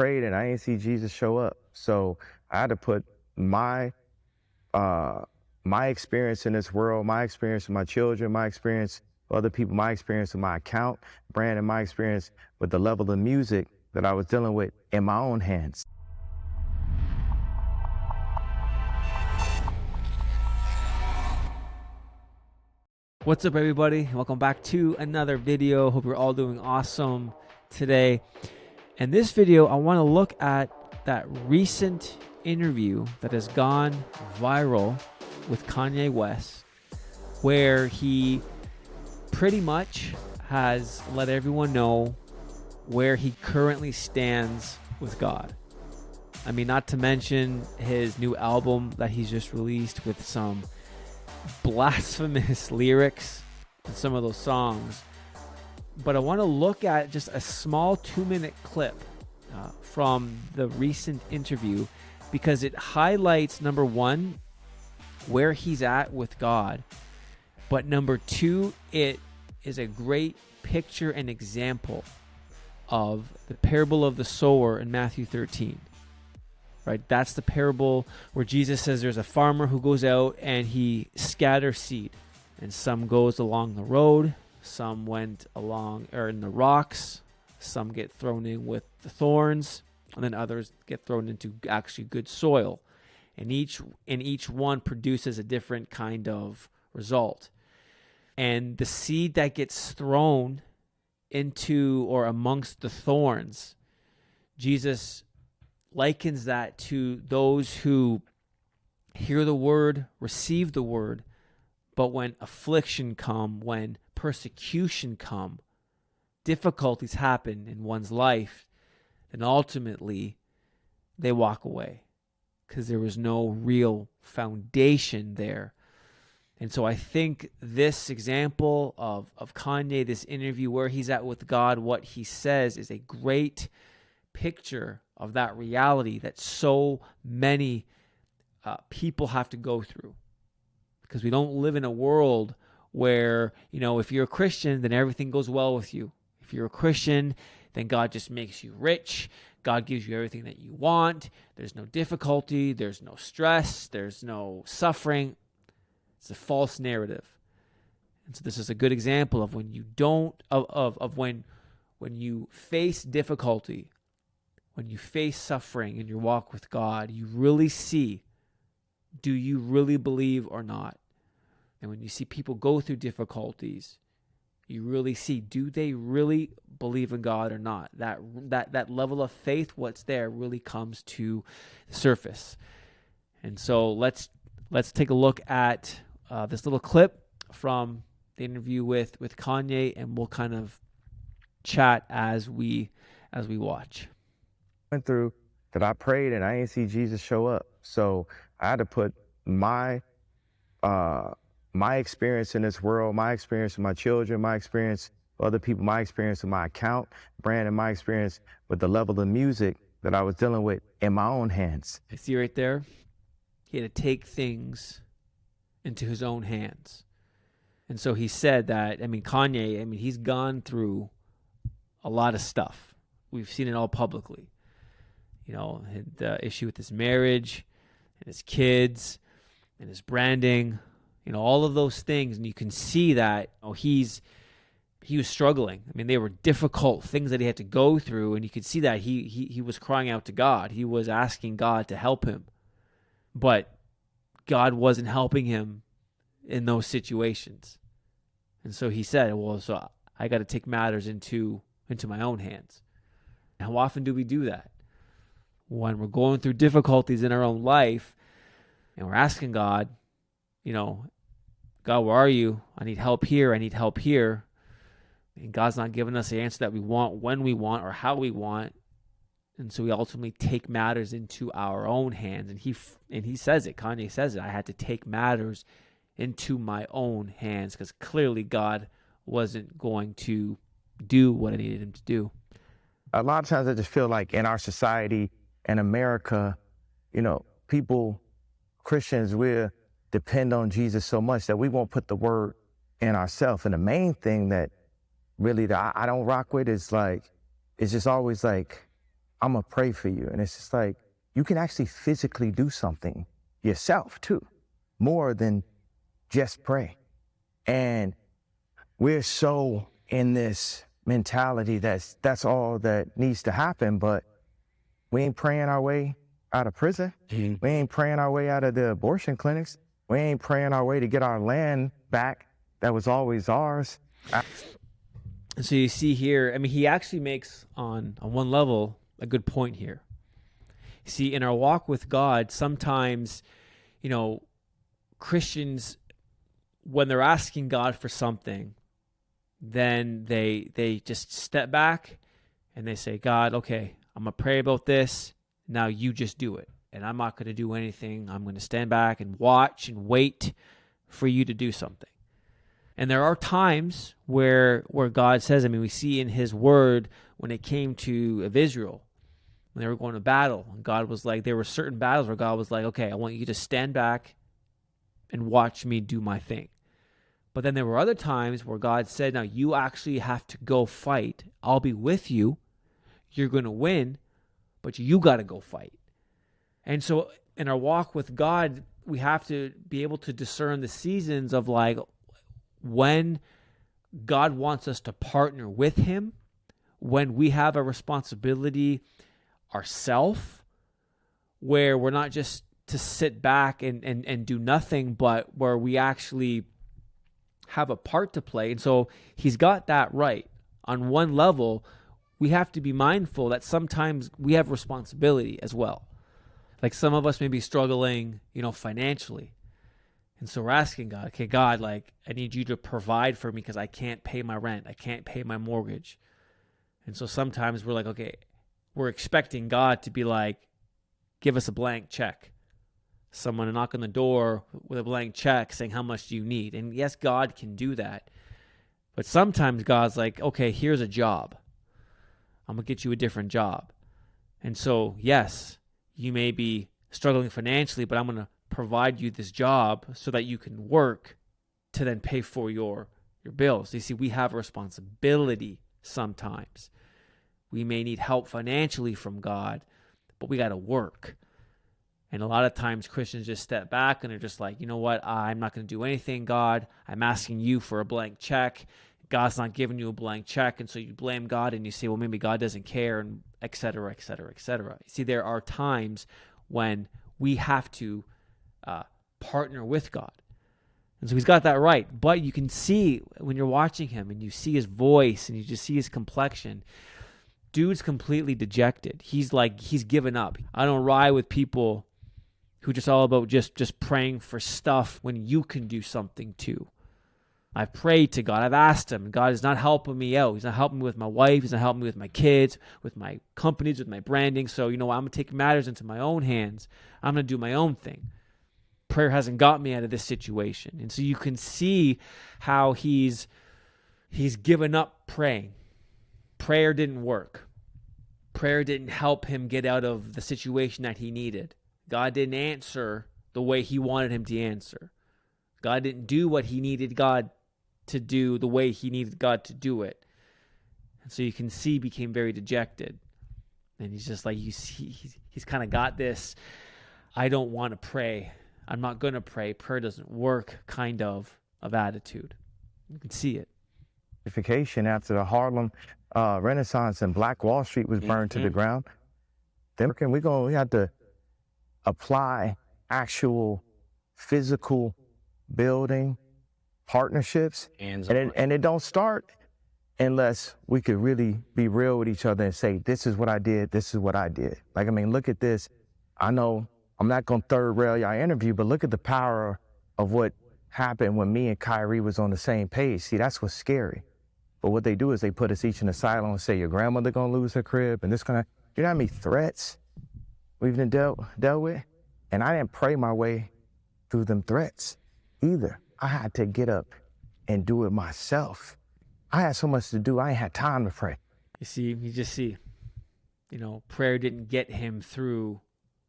prayed and I didn't see Jesus show up. So I had to put my uh my experience in this world, my experience with my children, my experience with other people, my experience with my account, brand, and my experience with the level of music that I was dealing with in my own hands. What's up, everybody? Welcome back to another video. Hope you're all doing awesome today. In this video, I want to look at that recent interview that has gone viral with Kanye West, where he pretty much has let everyone know where he currently stands with God. I mean, not to mention his new album that he's just released with some blasphemous lyrics in some of those songs. But I want to look at just a small 2-minute clip from the recent interview, because it highlights, number one, where he's at with God, but number two, it is a great picture and example of the parable of the sower in Matthew 13. Right, that's the parable where Jesus says there's a farmer who goes out and he scatters seed, and some goes along the road, some went along or in the rocks, some get thrown in with the thorns, and then others get thrown into actually good soil, and each one produces a different kind of result. And the seed that gets thrown into or amongst the thorns, Jesus likens that to those who hear the word, receive the word, but when affliction come, when persecution come, difficulties happen in one's life, then ultimately they walk away because there was no real foundation there. And so I think this example of Kanye, this interview where he's at with God, what he says is a great picture of that reality that so many people have to go through, because we don't live in a world where, if you're a Christian, then everything goes well with you. If you're a Christian, then God just makes you rich. God gives you everything that you want. There's no difficulty. There's no stress. There's no suffering. It's a false narrative. And so this is a good example of when you don't, of when you face difficulty, when you face suffering in your walk with God, you really see, do you really believe or not? And when you see people go through difficulties, you really see, do they really believe in God or not? That level of faith, what's there, really comes to the surface. And so let's take a look at this little clip from the interview with Kanye, and we'll kind of chat as we watch. Went through that I prayed and I didn't see Jesus show up. So I had to put my experience in this world, my experience with my children, my experience with other people, my experience with my account, brand, and my experience with the level of music that I was dealing with in my own hands. I see right there, he had to take things into his own hands. And so he said that, Kanye, he's gone through a lot of stuff. We've seen it all publicly. The issue with his marriage and his kids and his branding, all of those things. And you can see that he was struggling. They were difficult things that he had to go through. And you could see that he was crying out to God. He was asking God to help him. But God wasn't helping him in those situations. And so he said, so I got to take matters into my own hands. How often do we do that? When we're going through difficulties in our own life and we're asking God, God, where are you? I need help here. I need help here. And God's not giving us the answer that we want, when we want, or how we want. And so we ultimately take matters into our own hands. And he says it, Kanye says it, I had to take matters into my own hands because clearly God wasn't going to do what I needed him to do. A lot of times I just feel like in our society, in America, people, Christians, we depend on Jesus so much that we won't put the word in ourselves. And the main thing that really that I don't rock with is like, it's just always like I'm going to pray for you. And it's just like, you can actually physically do something yourself too, more than just pray. And we're so in this mentality that's all that needs to happen, but we ain't praying our way out of prison. We ain't praying our way out of the abortion clinics. We ain't praying our way to get our land back that was always ours. And so you see here, I mean, he actually makes on one level a good point here. You see, in our walk with God, sometimes, Christians, when they're asking God for something, then they just step back and they say, God, okay, I'm going to pray about this. Now you just do it. And I'm not going to do anything. I'm going to stand back and watch and wait for you to do something. And there are times where God says, I mean, we see in his word when it came to of Israel, when they were going to battle, and God was like, there were certain battles where God was like, okay, I want you to stand back and watch me do my thing. But then there were other times where God said, now you actually have to go fight. I'll be with you. You're going to win, but you got to go fight. And so in our walk with God, we have to be able to discern the seasons of like when God wants us to partner with him, when we have a responsibility ourselves, where we're not just to sit back and do nothing, but where we actually have a part to play. And so he's got that right. On one level, we have to be mindful that sometimes we have responsibility as well. Like some of us may be struggling, financially. And so we're asking God, okay, God, like I need you to provide for me because I can't pay my rent. I can't pay my mortgage. And so sometimes we're like, okay, we're expecting God to be like, give us a blank check. Someone to knock on the door with a blank check saying, how much do you need? And yes, God can do that. But sometimes God's like, okay, here's a job. I'm going to get you a different job. And so, yes, you may be struggling financially, but I'm going to provide you this job so that you can work to then pay for your bills. You see, we have a responsibility sometimes. We may need help financially from God, but we got to work. And a lot of times Christians just step back and they're just like, you know what? I'm not going to do anything, God. I'm asking you for a blank check. God's not giving you a blank check. And so you blame God and you say, well, maybe God doesn't care, and et cetera, et cetera, et cetera. See, there are times when we have to partner with God. And so he's got that right. But you can see when you're watching him and you see his voice and you just see his complexion, dude's completely dejected. He's given up. I don't ride with people who just all about just praying for stuff when you can do something too. I've prayed to God. I've asked him. God is not helping me out. He's not helping me with my wife. He's not helping me with my kids, with my companies, with my branding. So, I'm going to take matters into my own hands. I'm going to do my own thing. Prayer hasn't got me out of this situation. And so you can see how he's given up praying. Prayer didn't work. Prayer didn't help him get out of the situation that he needed. God didn't answer the way he wanted him to answer. God didn't do what he needed God to do the way he needed God to do it. And so you can see he became very dejected. And he's just like, he's kind of got this, I don't want to pray. I'm not going to pray. Prayer doesn't work kind of attitude. You can see it. After the Harlem Renaissance and Black Wall Street was burned to the ground, then we had to apply actual physical building partnerships, and it don't start unless we could really be real with each other and say, this is what I did, this is what I did. Like, look at this. I know I'm not going to third rail your interview, but look at the power of what happened when me and Kyrie was on the same page. See, that's what's scary. But what they do is they put us each in a silo and say, your grandmother going to lose her crib, and this kind of, you know how many threats we've been dealt with? And I didn't pray my way through them threats either. I had to get up and do it myself. I had so much to do, I ain't had time to pray. You just see, prayer didn't get him through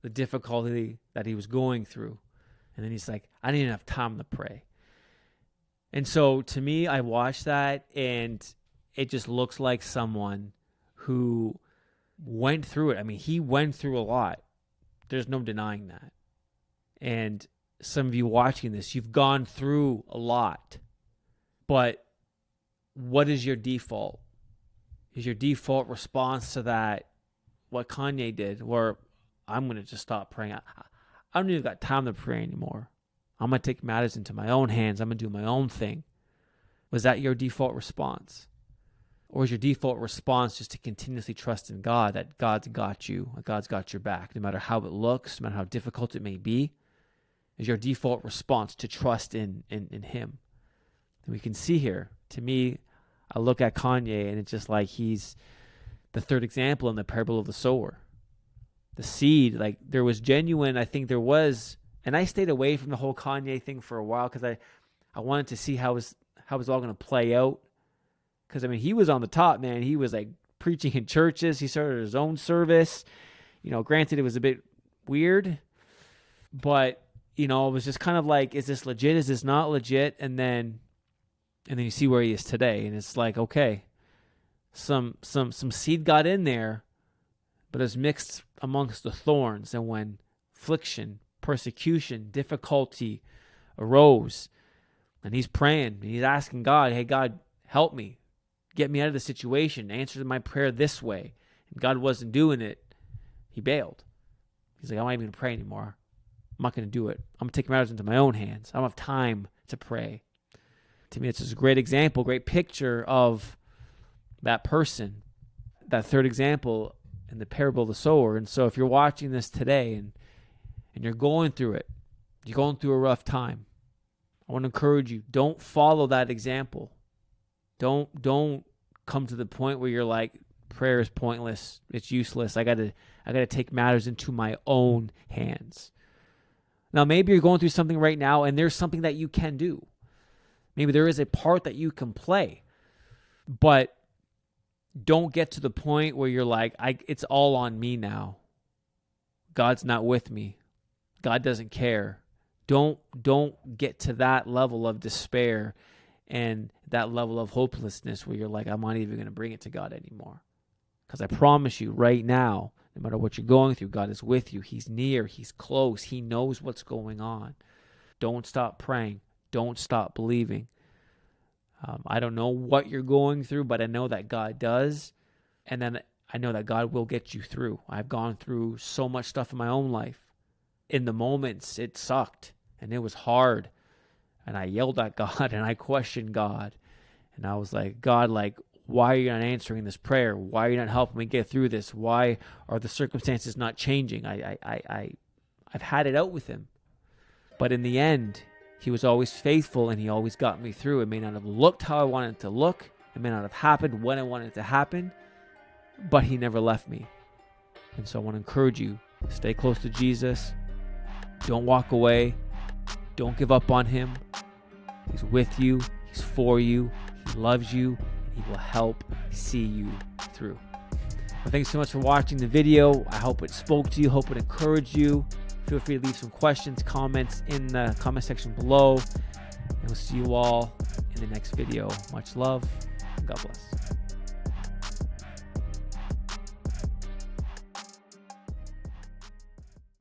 the difficulty that he was going through. And then he's like, I didn't have time to pray. And so to me, I watched that and it just looks like someone who went through it. I mean, he went through a lot. There's no denying that. And some of you watching this, you've gone through a lot. But what is your default? Is your default response to that what Kanye did, where I'm going to just stop praying? I don't even got time to pray anymore. I'm going to take matters into my own hands. I'm going to do my own thing. Was that your default response? Or is your default response just to continuously trust in God, that God's got you, that God's got your back, no matter how it looks, no matter how difficult it may be? Is your default response to trust in him? And we can see here, to me, I look at Kanye and it's just like he's the third example in the parable of the sower. The seed, like there was genuine, I think there was, and I stayed away from the whole Kanye thing for a while because I wanted to see how it was all going to play out. Because, I mean, he was on the top, man. He was like preaching in churches. He started his own service. Granted, it was a bit weird, but, it was just kind of like, is this legit? Is this not legit? And then you see where he is today. And it's like, okay, some seed got in there, but it's mixed amongst the thorns. And when affliction, persecution, difficulty arose, and he's praying, and he's asking God, hey, God, help me. Get me out of the situation. Answer my prayer this way. And God wasn't doing it. He bailed. He's like, I'm not even going to pray anymore. I'm not going to do it. I'm going to take matters into my own hands. I don't have time to pray. To me, it's just a great example, great picture of that person, that third example in the parable of the sower. And so if you're watching this today and you're going through it, you're going through a rough time, I want to encourage you, don't follow that example. Don't come to the point where you're like, prayer is pointless, it's useless. I gotta take matters into my own hands. Now, maybe you're going through something right now and there's something that you can do. Maybe there is a part that you can play, but don't get to the point where you're like, it's all on me now. God's not with me. God doesn't care. Don't get to that level of despair and that level of hopelessness where you're like, I'm not even going to bring it to God anymore. Because I promise you right now, no matter what you're going through, God is with you. He's near. He's close. He knows what's going on. Don't stop praying. Don't stop believing. I don't know what you're going through, but I know that God does. And then I know that God will get you through. I've gone through so much stuff in my own life. In the moments, it sucked and it was hard. And I yelled at God and I questioned God. And I was like, God, why are you not answering this prayer? Why are you not helping me get through this? Why are the circumstances not changing? I've had it out with him. But in the end, he was always faithful and he always got me through. It may not have looked how I wanted it to look. It may not have happened when I wanted it to happen. But he never left me. And so I want to encourage you, stay close to Jesus. Don't walk away. Don't give up on him. He's with you. He's for you. He loves you. And he will help see you through. Well, thanks so much for watching the video. I hope it spoke to you. Hope it encouraged you. Feel free to leave some questions, comments in the comment section below. And we'll see you all in the next video. Much love. God bless.